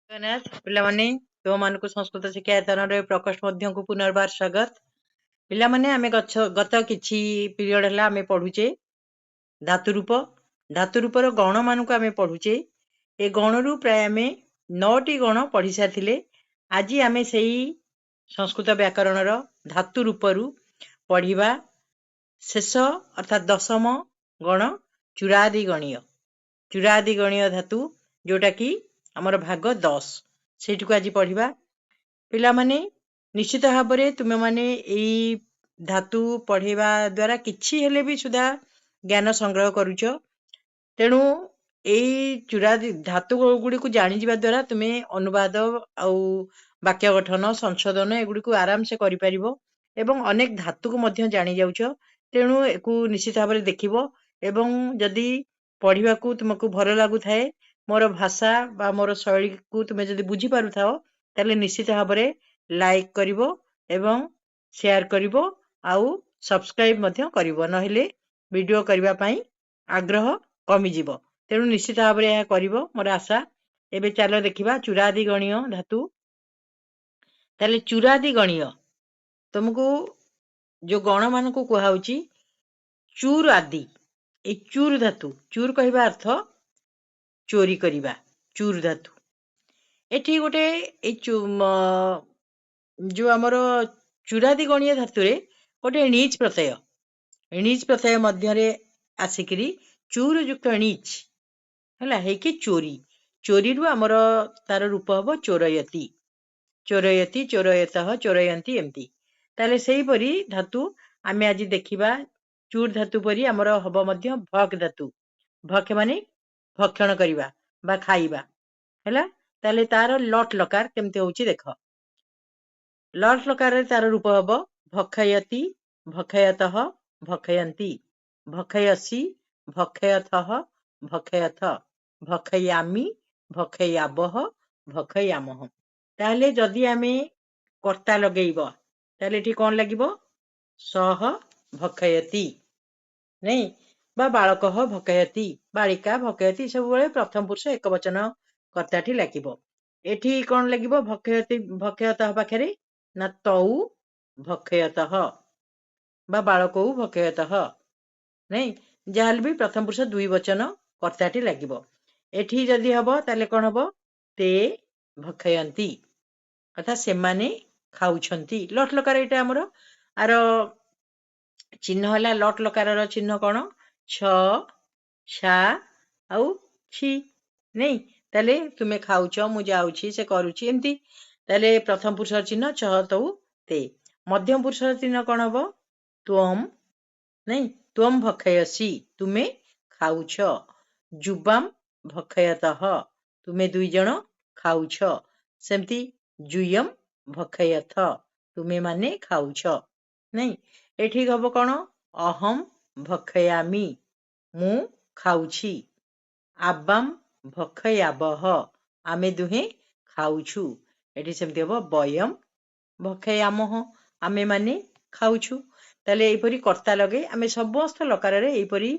ଜଗନ୍ନାଥ ପିଲାମାନେ ତୁମମାନଙ୍କୁ ସଂସ୍କୃତ ଶିକ୍ଷା ଏତନରେ ପ୍ରକୋଷ୍ଠ ମଧ୍ୟକୁ ପୁନର୍ବାର ସ୍ୱାଗତ। ପିଲାମାନେ ଆମେ ଗତ କିଛି ପିରିୟଡ଼ ହେଲା ଆମେ ପଢୁଛେ ଧାତୁରୂପ। ଧାତୁରୂପର ଗଣମାନଙ୍କୁ ଆମେ ପଢୁଛେ। ଏ ଗଣରୁ ପ୍ରାୟ ଆମେ 9ଟି ଗଣ ପଢି ସାରିଥିଲେ। ଆଜି ଆମେ ସେଇ ସଂସ୍କୃତ ବ୍ୟାକରଣର ଧାତୁରୂପରୁ ପଢିବା ଶେଷ ଅର୍ଥାତ୍ ଦଶମ ଗଣ ଚୂରାଦି ଗଣୀୟ। ଚୂରାଦି ଗଣୀୟ ଧାତୁ ଯୋଉଟା କି ଆମର ଭାଗ 10 ସେଇଠିକୁ ଆଜି ପଢିବା। ପିଲାମାନେ ନିଶ୍ଚିତ ଭାବରେ ତୁମେମାନେ ଏଇ ଧାତୁ ପଢିବା ଦ୍ୱାରା କିଛି ହେଲେ ବି ସୁଦ୍ଧା ଜ୍ଞାନ ସଂଗ୍ରହ କରୁଛ। ତେଣୁ ଏଇ ଚୂରାଦି ଧାତୁ ଗୁଡ଼ିକୁ ଜାଣିଯିବା ଦ୍ୱାରା ତୁମେ ଅନୁବାଦ ଆଉ ବାକ୍ୟ ଗଠନ ସଂଶୋଧନ ଏଗୁଡ଼ିକୁ ଆରାମସେ କରିପାରିବ ଏବଂ ଅନେକ ଧାତୁକୁ ମଧ୍ୟ ଜାଣି ଯାଉଛ। ତେଣୁ ଏକୁ ନିଶ୍ଚିତ ଭାବରେ ଦେଖିବ ଏବଂ ଯଦି ପଢିବାକୁ ତୁମକୁ ଭଲ ଲାଗୁଥାଏ, ମୋର ଭାଷା ବା ମୋର ଶୈଳୀକୁ ତୁମେ ଯଦି ବୁଝିପାରୁଥାଅ, ତାହେଲେ ନିଶ୍ଚିତ ଭାବରେ ଲାଇକ୍ କରିବ ଏବଂ ସେୟାର କରିବ ଆଉ ସବସ୍କ୍ରାଇବ୍ ମଧ୍ୟ କରିବ, ନହେଲେ ଭିଡ଼ିଓ କରିବା ପାଇଁ ଆଗ୍ରହ କମିଯିବ। ତେଣୁ ନିଶ୍ଚିତ ଭାବରେ ଏହା କରିବ ମୋର ଆଶା। ଏବେ ଚାଲ ଦେଖିବା ଚୂରାଦି ଗଣୀୟ ଧାତୁ। ତାହେଲେ ଚୂରାଦି ଗଣୀୟ ତୁମକୁ ଯୋଉ ଗଣମାନଙ୍କୁ କୁହାହଉଛି ଚୂର ଆଦି। ଏଇ ଚୂର ଧାତୁ, ଚୂର କହିବା ଅର୍ଥ ଚୋରି କରିବା, ଚୂର ଧାତୁ। ଏଠି ଗୋଟେ ଏଇ ଯୋଉ ଆମର ଚୂରାଦି ଗଣୀୟ ଧାତୁରେ ଗୋଟେ ଣିଚ ପ୍ରତ୍ୟୟ, ଣିଚ ପ୍ରତ୍ୟୟ ମଧ୍ୟରେ ଆସିକିରି ଚୂର ଯୁକ୍ତ ଣିଚ ହେଲା ହେଇକି ଚୋରି। ଚୋରିରୁ ଆମର ତାର ରୂପ ହବ ଚୋରୟତି, ଚୋରୟତି, ଚୋରୟତଃ, ଚୋରୟନ୍ତି ଏମିତି। ତାହେଲେ ସେଇପରି ଧାତୁ ଆମେ ଆଜି ଦେଖିବା। ଚୂର ଧାତୁ ପରି ଆମର ହବ ମଧ୍ୟ ଭକ୍ ଧାତୁ। ଭକ୍ ମାନେ ଭକ୍ଷଣ କରିବା ବା ଖାଇବା ହେଲା। ତାହେଲେ ତାର ଲଟ୍ ଲକାର କେମିତି ହଉଛି ଦେଖ। ଲଟ୍ ଲକାରରେ ତାର ରୂପ ହବ ଭକ୍ଷୟତି, ଭକ୍ଷୟତଃ, ଭକ୍ଷୟନ୍ତି, ଭକ୍ଷୟସି, ଭକ୍ଷୟଥଃ, ଭକ୍ଷୟଥ, ଭକ୍ଷୟାମି, ଭକ୍ଷୟାବଃ, ଭକ୍ଷୟାମଃ। ତାହେଲେ ଯଦି ଆମେ କର୍ତ୍ତା ଲଗେଇବ ତାହେଲେ ଏଠି କଣ ଲାଗିବ? ସହ ଭକ୍ଷୟତି, ନାଇଁ ବା ବାଳକଃ ଭକ୍ଷୟତି, ବାଳିକା ଭକ୍ଷୟତି, ସବୁବେଳେ ପ୍ରଥମ ପୁରୁଷ ଏକବଚନ କର୍ତ୍ତାଟି ଲାଗିବ। ଏଠି କଣ ଲାଗିବ? ଭକ୍ଷୟତି ଭକ୍ଷୟତଃ ପାଖରେ ନା ତଉ ଭକ୍ଷୟତଃ ବା ବାଳକଉ ଭକ୍ଷୟତଃ, ନାଇଁ ଯାହାହେଲେ ବି ପ୍ରଥମ ପୁରୁଷ ଦୁଇ ବଚନ କର୍ତ୍ତାଟି ଲାଗିବ। ଏଠି ଯଦି ହବ ତାହେଲେ କଣ ହବ? ତେ ଭକ୍ଷୟନ୍ତି ଅର୍ଥାତ୍ ସେମାନେ ଖାଉଛନ୍ତି। ଲଟ୍ ଲକାର ଏଇଟା ଆମର ଆର ଚିହ୍ନ ହେଲା। ଲଟ୍ ଲକାରର ଚିହ୍ନ କଣ? ଛ, ଷା ଆଉ ଛି, ନାଇଁ। ତାହେଲେ ତୁମେ ଖାଉଛ, ମୁଁ ଯାଉଛି, ସେ କରୁଛି, ଏମିତି। ତାହେଲେ ପ୍ରଥମ ପୁରୁଷର ଚିହ୍ନ ଛ, ତଉ, ତେ। ମଧ୍ୟମ ପୁରୁଷର ଚିହ୍ନ କଣ ହବ? ତ୍ୱମ୍, ନାଇଁ ତ୍ୱମ୍ ଭକ୍ଷୟସି, ତୁମେ ଖାଉଛ। ଯୁବାମ୍ ଭକ୍ଷୟତଃ, ତୁମେ ଦୁଇ ଜଣ ଖାଉଛ। ସେମିତି ଯୁୟମ୍ ଭକ୍ଷୟଥ, ତୁମେ ମାନେ ଖାଉଛ, ନାଇଁ। ଏଠି ହବ କଣ? ଅହମ୍ ଭକ୍ଷୟାମି, ମୁଁ ଖାଉଛି। ଆବାମ୍ ଭକ୍ଷୟାବଃ, ଆମେ ଦୁହେଁ ଖାଉଛୁ। ଏଠି ସେମିତି ହବ ବୟମ୍ ଭକ୍ଷୟାମଃ, ଆମେ ମାନେ ଖାଉଛୁ। ତାହେଲେ ଏଇପରି କର୍ତ୍ତା ଲଗେଇ ଆମେ ସମସ୍ତ ଲକାରରେ ଏଇପରି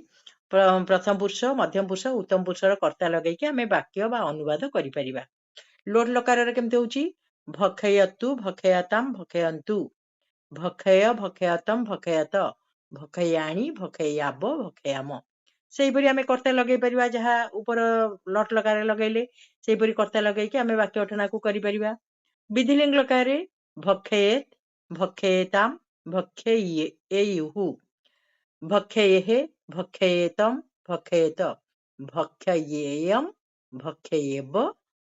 ପ୍ରଥମ ପୁରୁଷ, ମଧ୍ୟମ ପୁରୁଷ, ଉତ୍ତମ ପୁରୁଷର କର୍ତ୍ତା ଲଗେଇକି ଆମେ ବାକ୍ୟ ବା ଅନୁବାଦ କରିପାରିବା। ଲୋଟ୍ ଲକାରରେ କେମିତି ହଉଛି? ଭକ୍ଷୟତୁ, ଭକ୍ଷୟତାମ୍, ଭକ୍ଷୟନ୍ତୁ, ଭକ୍ଷୟ, ଭକ୍ଷୟତମ୍, ଭକ୍ଷୟତ, ଭକ୍ଷୟାଣି, ଭକ୍ଷୟାବ, ଭକ୍ଷୟାମ। ସେଇପରି ଆମେ କର୍ତ୍ତା ଲଗେଇ ପାରିବା। ଯାହା ଉପର ଲଟ୍ ଲକାରରେ ଲଗେଇଲେ ସେଇପରି କର୍ତ୍ତା ଲଗେଇକି ଆମେ ବାକ୍ୟ ଗଠନକୁ କରିପାରିବା। ବିଧିଲିଙ୍ଗ ଲକାରରେ ଭକ୍ଷୟେତ୍, ଭକ୍ଷୟେତାମ୍, ଭକ୍ଷୟେୟୁଃ, ଭକ୍ଷୟେଃ, ଭକ୍ଷୟେତମ୍, ଭକ୍ଷୟେତ, ଭକ୍ଷୟେୟମ୍, ଭକ୍ଷୟେବ,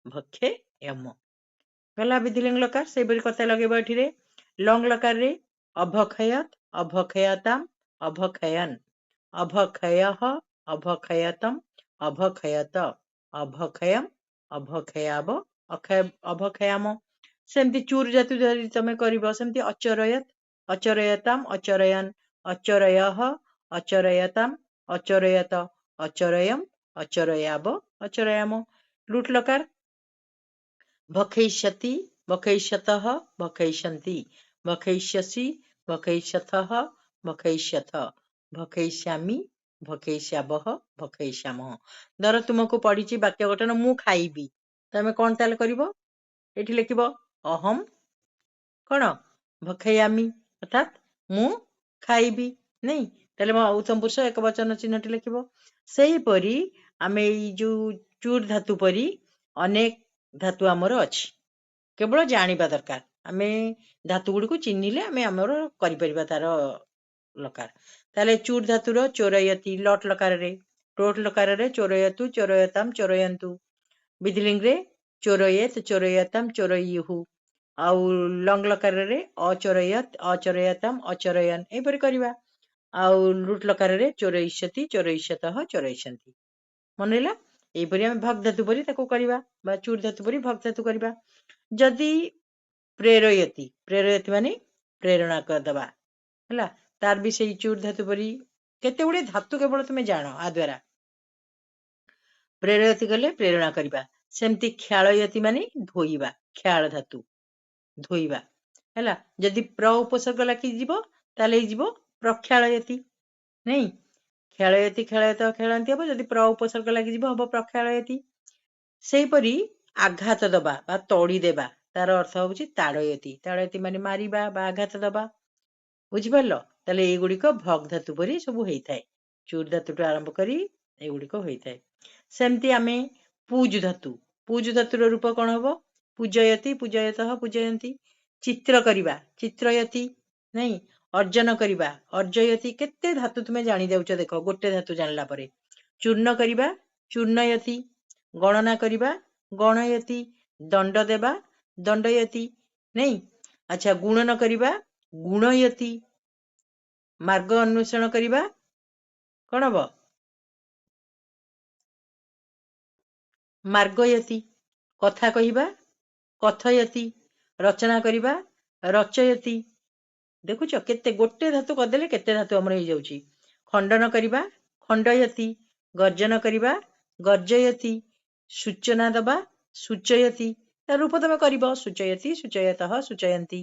ଭକ୍ଷୟେମ। ଗଲା ବିଧିଲିଙ୍ଗ ଲକାର। ସେଇପରି କର୍ତ୍ତା ଲଗେଇବ ଏଠିରେ। ଲଙ୍ଗ୍ ଲକାରରେ ଅଭକ୍ଷୟତ୍, ଅଭକ୍ଷୟତାମ୍, ଅଭକ୍ଷୟନ୍, ଅଭକ୍ଷୟଃ, ଅଭକ୍ଷୟତମ୍, ଅଭକ୍ଷୟତ, ଅଭକ୍ଷୟମ୍, ଅଭକ୍ଷୟାବ, ଅଭକ୍ଷୟାମ। ସେମିତି ଚୂର ଜାତି ଯଦି ତମେ କରିବ ସେମିତି ଅଚରୟତ୍, ଅଚରୟତାମ୍, ଅଚରୟନ୍, ଅଚରୟଃ, ଅଚରୟତାମ୍, ଅଚରୟତ, ଅଚରୟମ୍, ଅଚରୟାବ, ଅଚରୟାମ। ଲୁଟ୍ ଲକାର ଭକ୍ଷୟିଷ୍ୟତି, ଭକ୍ଷୟିଷ୍ୟତଃ, ଭକ୍ଷୟିଷ୍ୟନ୍ତି, ଭକ୍ଷୟିଷ୍ୟସि, ଭକ୍ଷୟିଷ୍ୟଥଃ, ଭକ୍ଷୟିଷ୍ୟଥ, ଭକ୍ଷୟିଷ୍ୟାମି, ଭକ୍ଷୟିଷ୍ୟାବଃ, ଭକ୍ଷୟିଷ୍ୟାମଃ। ଧର ତୁମକୁ ପଡିଛି ବାକ୍ୟ ଗଠନ ମୁଁ ଖାଇବି, ତମେ କଣ ତାହେଲେ କରିବ? ଏଠି ଲେଖିବ ଅହମ୍ କଣ ଭକ୍ଷୟାମି ଅର୍ଥାତ୍ ମୁଁ ଖାଇବି ନାଇଁ। ତାହେଲେ ଉତ୍ତମ ପୁରୁଷ ଏକବଚନ ଚିହ୍ନଟି ଲେଖିବ। ସେହିପରି ଆମେ ଏଇ ଯୋଉ ଚୁର୍ ଧାତୁ ପରି ଅନେକ ଧାତୁ ଆମର ଅଛି, କେବଳ ଜାଣିବା ଦରକାର। ଆମେ ଧାତୁ ଗୁଡିକୁ ଚିହ୍ନିଲେ ଆମେ ଆମର କରିପାରିବା ତାର ଲକାର। ତାହେଲେ ଚୁର୍ ଧାତୁର ଚୋରୟତି ଲଟ୍ ଲକାରରେ, ଟୋଟ୍ ଲକାରରେ ଚୋରୟତୁ ଚୋରୟତାମ୍ ଚୋରୟନ୍ତୁ, ବିଧିଲିଙ୍ଗରେ ଚୋରୟେତ୍ ଚୋରୟତାମ୍ ଚୋରୟୁହୁ, ଆଉ ଲଙ୍ଗ ଲକାରରେ ଅଚୋରୟତ୍ ଅଚୋରୟତାମ୍ ଅଚୋରୟନ୍, ଏହିପରି କରିବା। ଆଉ ଲୁଟ୍ ଲକାରରେ ଚୋରଇଷ୍ୟତି ଚୋରଇଷ୍ୟତଃ ଚୋରଇଷ୍ୟନ୍ତି। ମନେ ରହିଲା? ଏହିପରି ଆମେ ଭଗ୍ ଧାତୁ ପରି ତାକୁ କରିବା, ବା ଚୁର୍ ଧାତୁ ପରି ଭଗ୍ ଧାତୁ କରିବା। ଯଦି ପ୍ରେରୟତି ମାନେ ପ୍ରେରଣା କରିଦବା ହେଲା, ତାର ବି ସେଇ ଚୁର୍ ଧାତୁ ପରି କେତେ ଗୁଡେ ଧାତୁ କେବଳ ତୁମେ ଜାଣ ଆ ଦ୍ୱାରା। ପ୍ରେରୟତି କଲେ ପ୍ରେରଣା କରିବା। ସେମିତି ଖ୍ୟାଳୟତି ମାନେ ଧୋଇବା, ଖ୍ୟାଳ ଧାତୁ ଧୋଇବା ହେଲା। ଯଦି ପ୍ର ଉପସର୍ଗ ଲାଗିଯିବ ତାହେଲେ ହେଇଯିବ ପ୍ରକ୍ଷାଳୟତି ନାଇଁ। ଖ୍ୟାଳୟତି ଖେଳୟତ ଖେଳନ୍ତି ହବ, ଯଦି ପ୍ର ଉପସର୍ଗ ଲାଗିଯିବ ହବ ପ୍ରକ୍ଷାଳୟତି। ସେହିପରି ଆଘାତ ଦବା ବା ତଡ଼ି ଦେବା, ତାର ଅର୍ଥ ହଉଛି ତାଡ଼ୟତି। ତାଡ଼ୟତି ମାନେ ମାରିବା ବା ଆଘାତ ଦବା, ବୁଝିପାରିଲ? ତାହେଲେ ଏଇଗୁଡିକ ଭଗ୍ ଧାତୁ ପରି ସବୁ ହେଇଥାଏ। ଚୁର୍ ଧାତୁଠୁ ଆରମ୍ଭ କରି ଏଗୁଡିକ ହୋଇଥାଏ। ସେମିତି ଆମେ ପୂଜ୍ ଧାତୁ, ପୂଜ୍ ଧାତୁର ରୂପ କଣ ହବ? ପୂଜୟତି ପୂଜୟତଃ ପୂଜୟନ୍ତି, ଚିତ୍ର କରିବା ଚିତ୍ରୟତି ନାଇଁ, ଅର୍ଜନ କରିବା ଅର୍ଜୟତି। କେତେ ଧାତୁ ତୁମେ ଜାଣି ଯାଉଛ ଦେଖ ଗୋଟେ ଧାତୁ ଜାଣିଲା ପରେ। ଚୂର୍ଣ୍ଣ କରିବା ଚୂର୍ଣ୍ଣୟତି, ଗଣନା କରିବା ଗଣୟତି, ଦଣ୍ଡ ଦେବା ଦଣ୍ଡୟତି ନାଇଁ। ଆଚ୍ଛା, ଗୁଣନ କରିବା ଗୁଣୟତି, ମାର୍ଗ ଅନ୍ୱେଷଣ କରିବା କଣ ହବ? ମାର୍ଗୟତି, କଥା କହିବା କଥୟତି, ରଚନା କରିବା ରଚୟତି। ଦେଖୁଛ କେତେ ଗୋଟେ ଧାତୁ କରିଦେଲେ କେତେ ଧାତୁ ଆମର ହେଇଯାଉଛି। ଖଣ୍ଡନ କରିବା ଖଣ୍ଡୟତି, ଗର୍ଜନ କରିବା ଗର୍ଜୟତି, ସୂଚନା ଦବା ସୂଚୟତି। ତା ରୂପ ତମେ କରିବ ସୂଚୟତି ସୂଚୟତଃ ସୂଚୟନ୍ତି।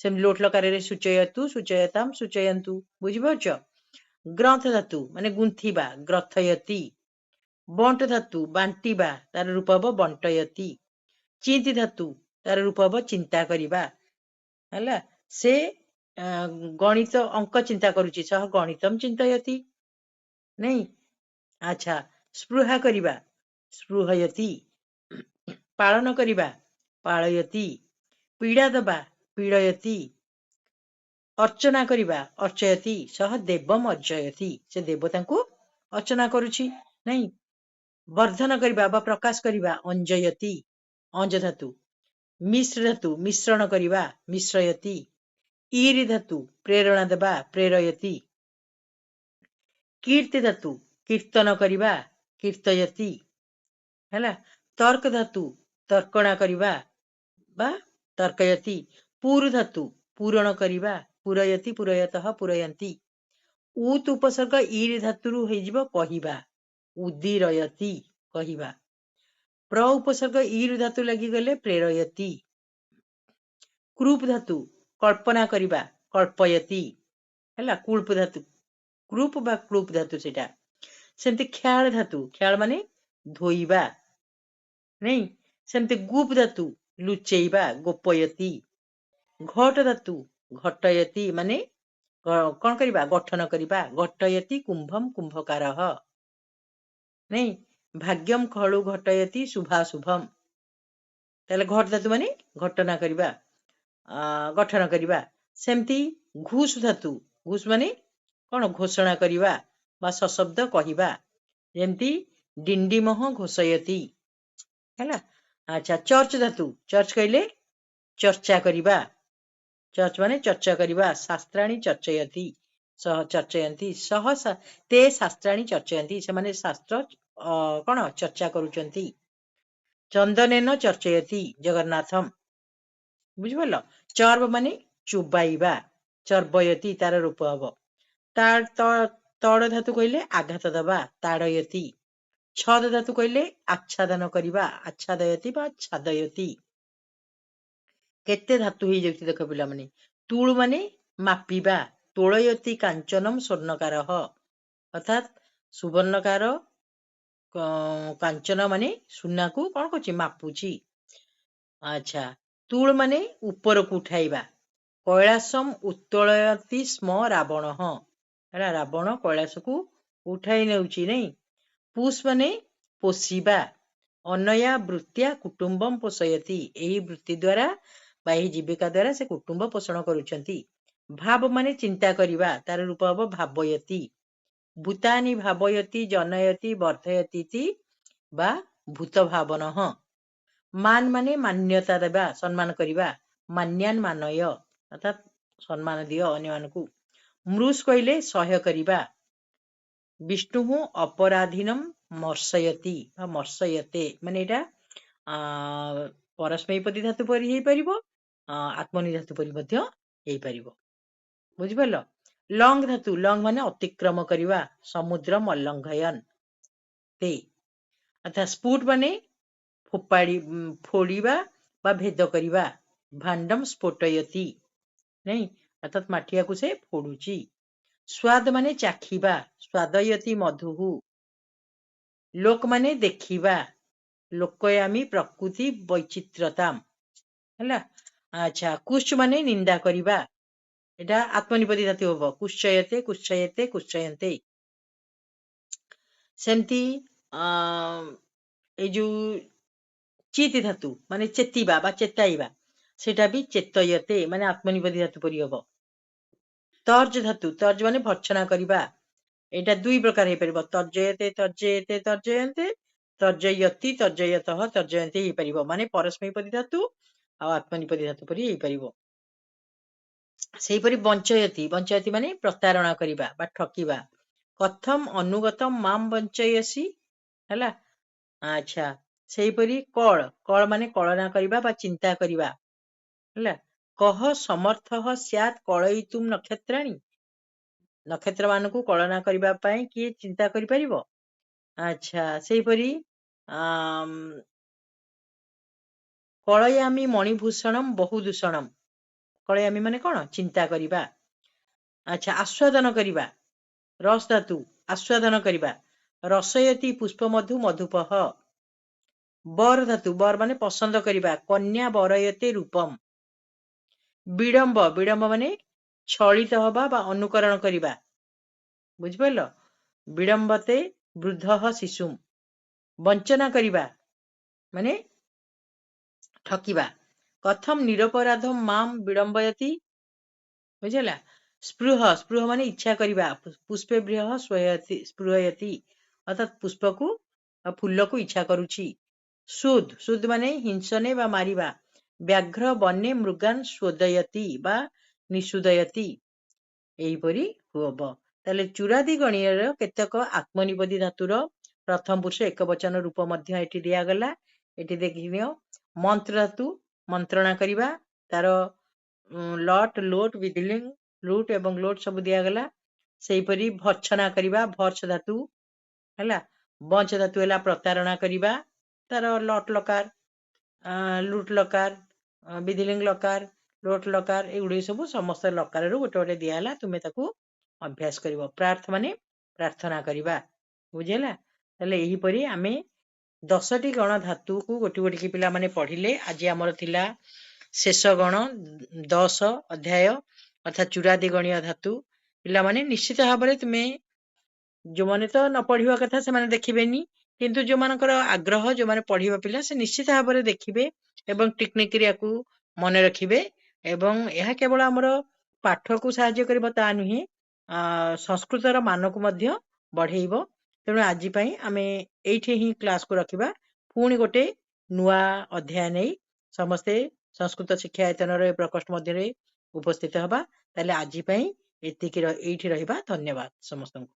ସେମିତି ଲୋଟ୍ ଲକାରରେ ସୂଚୟତୁ ସୂଚୟତାମ୍ ସୂଚୟନ୍ତୁ, ବୁଝିପାରୁଛ? ଗ୍ରନ୍ଥ ଧାତୁ ମାନେ ଗୁନ୍ଥିବା ଗ୍ରଥୟତି, ବଣ୍ଟ ଧାତୁ ବାଣ୍ଟିବା, ତାର ରୂପ ହବ ବଣ୍ଟୟତି। ଚିନ୍ତି ଧାତୁ ତାର ରୂପ ହବ ଚିନ୍ତା କରିବା ହେଲା। ସେ ଗଣିତ ଅଙ୍କ ଚିନ୍ତା କରୁଛି, ସହ ଗଣିତମ୍ ଚିନ୍ତୟତି ନାଇଁ। ଆଚ୍ଛା, ସ୍ପୃହା କରିବା ସ୍ପୃହୟତି, ପାଳନ କରିବା ପାଳୟତି, ପୀଡ଼ା ଦବା ପୀଡ଼ୟତି, ଅର୍ଚ୍ଚନା କରିବା ଅର୍ଚୟତି, ସହ ଦେବମ୍ ଅର୍ଚୟତି, ସେ ଦେବତାଙ୍କୁ ଅର୍ଚ୍ଚନା କରୁଛି ନାଇଁ। ବର୍ଦ୍ଧନ କରିବା ବା ପ୍ରକାଶ କରିବା ଅଞ୍ଜୟତି, ଅଞ୍ଜ ଧାତୁ। ମିଶ୍ର ଧାତୁ ମିଶ୍ରଣ କରିବା ମିଶ୍ରୟତି, ଇରି ଧାତୁ ପ୍ରେରଣା ଦେବା ପ୍ରେରୟତି, କୀର୍ତ୍ତି ଧାତୁ କୀର୍ତ୍ତନ କରିବା କୀର୍ତ୍ତୟତି ହେଲା। ତର୍କ ଧାତୁ ତର୍କଣା କରିବା ବା ତର୍କୟତି, ପୁରୁ ଧାତୁ ପୂରଣ କରିବା ପୁରୟତି ପୁରୟତଃ ପୁରୟନ୍ତି। ଉତ୍ ଉପସର୍ଗ ଇରି ଧାତୁରୁ ହେଇଯିବ କହିବା ଉଦିରୟତି, କହିବା। ପ୍ର ଉପସର୍ଗ ଇରୁ ଧାତୁ ଲାଗିଗଲେ ପ୍ରେରୟତି। କୃପ୍ ଧାତୁ କଳ୍ପନା କରିବା କଳ୍ପୟତି ହେଲା। କୁଳ୍ପ ଧାତୁ କୃପ୍ ବା କ୍ଲୁପ୍ ଧାତୁ ସେଇଟା। ସେମିତି ଖ୍ୟାଳ ଧାତୁ, ଖ୍ୟାଳ ମାନେ ଧୋଇବା ନାଇଁ। ସେମିତି ଗୁପ୍ ଧାତୁ ଲୁଚେଇବା ଗୋପୟତି। ଘଟ ଧାତୁ ଘଟୟତି ମାନେ କଣ କରିବା ଗଠନ କରିବା ଘଟୟତି କୁମ୍ଭମ୍ କୁମ୍ଭକାରଃ ନାଇଁ। ଭାଗ୍ୟମ୍ ଖଳୁ ଘଟୟତି ଶୁଭାଶୁଭମ୍, ତାହେଲେ ଘଟ ଧାତୁ ମାନେ ଘଟନା କରିବା ଗଠନ କରିବା। ସେମିତି ଘୁଷ୍ ଧାତୁ, ଘୁଷ୍ ମାନେ କଣ ଘୋଷଣା କରିବା ବା ସଶବ୍ଦ କହିବା, ଯେମିତି ଡିଣ୍ଡିମହ ଘୋଷୟତି ହେଲା। ଆଚ୍ଛା, ଚର୍ଚ୍ଚ ଧାତୁ ଚର୍ଚ୍ଚ କହିଲେ ଚର୍ଚ୍ଚା କରିବା, ଚର୍ଚ୍ଚ ମାନେ ଚର୍ଚ୍ଚା କରିବା। ଶାସ୍ତ୍ରାଣୀ ଚର୍ଚ୍ଚୟତି ସହ ଚର୍ଚ୍ଚୟନ୍ତି, ସହ ତେ ଶାସ୍ତ୍ରାଣୀ ଚର୍ଚ୍ଚୟନ୍ତି, ସେମାନେ ଶାସ୍ତ୍ର କଣ ଚର୍ଚ୍ଚା କରୁଛନ୍ତି। ଚନ୍ଦନେନ ଚର୍ଚ୍ଚୟତି ଜଗନ୍ନାଥମ୍, ବୁଝିପାରିଲ? ଚର୍ବ ମାନେ ଚୋବାଇବା ଚର୍ବୟତି, ତାର ରୂପ ହବ। ତଡ଼ ଧାତୁ କହିଲେ ଆଘାତ ଦବା ତାଡ଼ୟତି। ଛଦ ଧାତୁ କହିଲେ ଆଚ୍ଛାଦନ କରିବା ଆଚ୍ଛାଦୟତି ବା ଛାଦୟତି। କେତେ ଧାତୁ ହେଇଯାଉଛି ଦେଖ ପିଲାମାନେ। ତୁଳୁ ମାନେ ମାପିବା ତୋଳୟତି କାଞ୍ଚନମ୍ ସ୍ୱର୍ଣ୍ଣକାରଃ, ଅର୍ଥାତ୍ ସୁବର୍ଣ୍ଣକାର କାଞ୍ଚନ ମାନେ ସୁନାକୁ କଣ କରୁଛି ମାପୁଛି। ଆଚ୍ଛା, ତୁଳ ମାନେ ଉପରକୁ ଉଠାଇବା। କୈଳାସମ୍ ଉତ୍ତୋଳୟତି ସ୍ମ ରାବଣ, ହେଲା ରାବଣ କୈଳାସକୁ ଉଠାଇ ନେଉଛି ନାଇଁ। ପୁସ୍ ମାନେ ପୋଷିବା। ଅନୟା ବୃତ୍ତିଆ କୁଟୁମ୍ବମ୍ ପୋଷୟତି, ଏହି ବୃତ୍ତି ଦ୍ୱାରା ବା ଏହି ଜୀବିକା ଦ୍ୱାରା ସେ କୁଟୁମ୍ବ ପୋଷଣ କରୁଛନ୍ତି। ଭାବ ମାନେ ଚିନ୍ତା କରିବା, ତାର ରୂପ ହବ ଭାବୟତି। ଭୂତାନି ଭାବୟତି ଜନୟତି ବର୍ଦ୍ଧୟତି ବା ଭୂତ ଭାବନଃ। ମାନ ମାନେ ମାନ୍ୟତା ଦେବା, ସମ୍ମାନ କରିବା। ମାନ୍ୟାନ୍ ମାନୟ ଅର୍ଥାତ୍ ସମ୍ମାନ ଦିଅ ଅନ୍ୟମାନଙ୍କୁ। ମୃଷ୍ କହିଲେ ସହ୍ୟ କରିବା। ବିଷ୍ଣୁ ଅପରାଧୀନମ୍ ମର୍ଶୟତି ବା ମର୍ଶୟତେ, ମାନେ ଏଇଟା ପରସ୍ମୈପଦୀ ଧାତୁ ପରି ହେଇପାରିବ, ଆତ୍ମନିଧାତୁ ପରି ମଧ୍ୟ ହେଇପାରିବ। ବୁଝିପାରିଲ। ଲଙ୍ଗ ଧାତୁ, ଲଙ୍ଗ ମାନେ ଅତିକ୍ରମ କରିବା। ସମୁଦ୍ର ମଲ୍ଲଙ୍ଘୟନ୍ ତେ। ଅର୍ଥାତ୍ ସ୍ଫୁଟ ମାନେ ଫୋଡ଼ିବା ବା ଭେଦ କରିବା। ଭାଣ୍ଡମ ସ୍ଫୋଟୟତି, ନାଇଁ ଅର୍ଥାତ୍ ମାଠିଆକୁ ସେ ଫୋଡୁଛି। ସ୍ୱାଦ ମାନେ ଚାଖିବା। ସ୍ୱାଦୟତି ମଧୁହୁ। ଲୋକ ମାନେ ଦେଖିବା। ଲୋକୟାମି ପ୍ରକୃତି ବୈଚିତ୍ର୍ୟତାମ୍, ହେଲା। ଆଚ୍ଛା, କୁଶ ମାନେ ନିନ୍ଦା କରିବା। ଏଟା ଆତ୍ମନିପଦୀ ଧାତୁ ହବ। କୁଶ୍ଚୟତେ କୁଶ୍ଚୟତେ କୁଶ୍ଚୟନ୍ତେ। ସେମିତି ଏଇ ଯୋଉ ଚିତ୍ ଧାତୁ ମାନେ ଚେତିବା ବା ଚେତାଇବା, ସେଟା ବି ଚେତୟତେ ମାନେ ଆତ୍ମନିପଦୀ ଧାତୁ ପରି ହବ। ତର୍ଜ ଧାତୁ, ତର୍ଜ ମାନେ ଭର୍ଚ୍ଛନା କରିବା। ଏଇଟା ଦୁଇ ପ୍ରକାର ହେଇପାରିବ। ତର୍ଜୟତେ ତର୍ଜୟତେ ତର୍ଜୟନ୍ତେ, ତର୍ଜୟତି ତର୍ଜୟତଃ ତର୍ଜୟନ୍ତେ ହେଇପାରିବ। ମାନେ ପରସ୍ମୈପଦୀ ଧାତୁ ଆଉ ଆତ୍ମନିପଦୀ ଧାତୁ ପରି ହେଇପାରିବ। ସେହିପରି ବଞ୍ଚୟତି, ବଞ୍ଚୟତି ମାନେ ପ୍ରତାରଣା କରିବା ବା ଠକିବା। କଥମ ଅନୁଗତମ ମାମ୍ ବଞ୍ଚୟସି, ହେଲା। ଆଚ୍ଛା, ସେହିପରି କଳ, କଳ ମାନେ କଳନା କରିବା ବା ଚିନ୍ତା କରିବା, ହେଲା। କହ ସମର୍ଥ ସ୍ୟାତ୍ କଳୟିତୁମ୍ ନକ୍ଷତ୍ରାଣୀ, ନକ୍ଷତ୍ର ମାନଙ୍କୁ କଳନା କରିବା ପାଇଁ କିଏ ଚିନ୍ତା କରିପାରିବ। ଆଚ୍ଛା, ସେହିପରି କଳୟାମି ମଣିଭୂଷଣମ୍ ବହୁ ଦୂଷଣମ୍, କଳୟାମି ମାନେ କଣ ଚିନ୍ତା କରିବା। ଆଚ୍ଛା, ଆସ୍ୱାଦନ କରିବା। ରସ ଧାତୁ, ଆସ୍ୱାଦନ କରିବା। ରସୟତି ପୁଷ୍ପମଧୁ ମଧୁପଃ। ବର ଧାତୁ, ବର ମାନେ ପସନ୍ଦ କରିବା। କନ୍ୟା ବରୟତେ ରୂପମ୍। ବିଳମ୍ବ, ବିଳମ୍ବ ମାନେ ଛଳିତ ହବା ବା ଅନୁକରଣ କରିବା। ବୁଝିପାରିଲ। ବିଳମ୍ବତେ ବୃଦ୍ଧଃ ଶିଶୁମ୍। ବଞ୍ଚନା କରିବା ମାନେ ଠକିବା। କଥମ ନିରପରାଧମ ମାମ୍ ବିଳମ୍ବୟତି, ବୁଝିଲା। ସ୍ପୃହ, ସ୍ପୃହ ମାନେ ଇଚ୍ଛା କରିବା। ପୁଷ୍ପେଭ୍ୟଃ ସ୍ପୃହୟତି ଅର୍ଥାତ୍ ପୁଷ୍ପକୁ ବା ଫୁଲକୁ ଇଚ୍ଛା କରୁଛି। ସୁଦ୍, ସୁଦ୍ ମାନେ ହିଂସନେ ବା ମାରିବା। ବ୍ୟାଘ୍ର ବନେ ମୃଗାନ୍ ସ୍ୱୋଦୟତି ବା ନିଷୁଦୟତି, ଏହିପରି ହବ। ତାହେଲେ ଚୁରାଦି ଗଣୀୟର କେତେକ ଆତ୍ମନିପଦୀ ଧାତୁର ପ୍ରଥମ ପୁରୁଷ ଏକବଚନ ରୂପ ମଧ୍ୟ ଏଠି ଦିଆଗଲା। ଏଠି ଦେଖିନିଅ। ମନ୍ତ୍ର ଧାତୁ, ମନ୍ତ୍ରଣା କରିବା, ତାର ଲଟ୍ ଲୋଟ୍ ବିଧିଲିଙ୍ଗ ଲୁଟ୍ ଏବଂ ଲୋଟ୍ ସବୁ ଦିଆଗଲା। ସେହିପରି ଭର୍ଚ୍ଛନା କରିବା, ଭର୍ଚ୍ଛ ଧାତୁ, ହେଲା। ବଞ୍ଚ ଧାତୁ ହେଲା ପ୍ରତାରଣା କରିବା, ତାର ଲଟ୍ ଲକାର, ଲୁଟ୍ ଲକାର, ବିଧିଲିଙ୍ଗ ଲକାର, ଲୋଟ୍ ଲକାର, ଏଗୁଡିକ ସବୁ ସମସ୍ତ ଲକାରରୁ ଗୋଟେ ଗୋଟେ ଦିଆହେଲା। ତୁମେ ତାକୁ ଅଭ୍ୟାସ କରିବ। ପ୍ରାର୍ଥ ମାନେ ପ୍ରାର୍ଥନା କରିବା, ବୁଝିହେଲା। ତାହେଲେ ଏହିପରି ଆମେ 10ଟି ଗଣ ଧାତୁକୁ ଗୋଟି ଗୋଟିକି ପିଲାମାନେ ପଢିଲେ। ଆଜି ଆମର ଥିଲା ଶେଷ ଗଣ 10 ଅଧ୍ୟାୟ ଅର୍ଥାତ୍ ଚୁରାଦି ଗଣୀୟ ଧାତୁ। ପିଲାମାନେ ନିଶ୍ଚିତ ଭାବରେ ତୁମେ, ଯୋଉମାନେ ତ ନ ପଢିବା କଥା ସେମାନେ ଦେଖିବେନି, କିନ୍ତୁ ଯୋଉମାନଙ୍କର ଆଗ୍ରହ, ଯୋଉମାନେ ପଢିବା ପିଲା, ସେ ନିଶ୍ଚିତ ଭାବରେ ଦେଖିବେ ଏବଂ ଟିକନିକରେ ୟାକୁ ମନେ ରଖିବେ। ଏବଂ ଏହା କେବଳ ଆମର ପାଠକୁ ସାହାଯ୍ୟ କରିବ ତା ନୁହେଁ, ସଂସ୍କୃତର ମାନକୁ ମଧ୍ୟ ବଢେଇବ। ତେଣୁ ଆଜି ପାଇଁ ଆମେ ଏଇଠି ହିଁ କ୍ଲାସକୁ ରଖିବା। ପୁଣି ଗୋଟେ ନୂଆ ଅଧ୍ୟାୟ ନେଇ ସମସ୍ତେ ସଂସ୍କୃତ ଶିକ୍ଷାୟତନର ଏ ପ୍ରକୋଷ୍ଠ ମଧ୍ୟରେ ଉପସ୍ଥିତ ହେବା। ତାହେଲେ ଆଜି ପାଇଁ ଏତିକି, ଏଇଠି ରହିବା। ଧନ୍ୟବାଦ ସମସ୍ତଙ୍କୁ।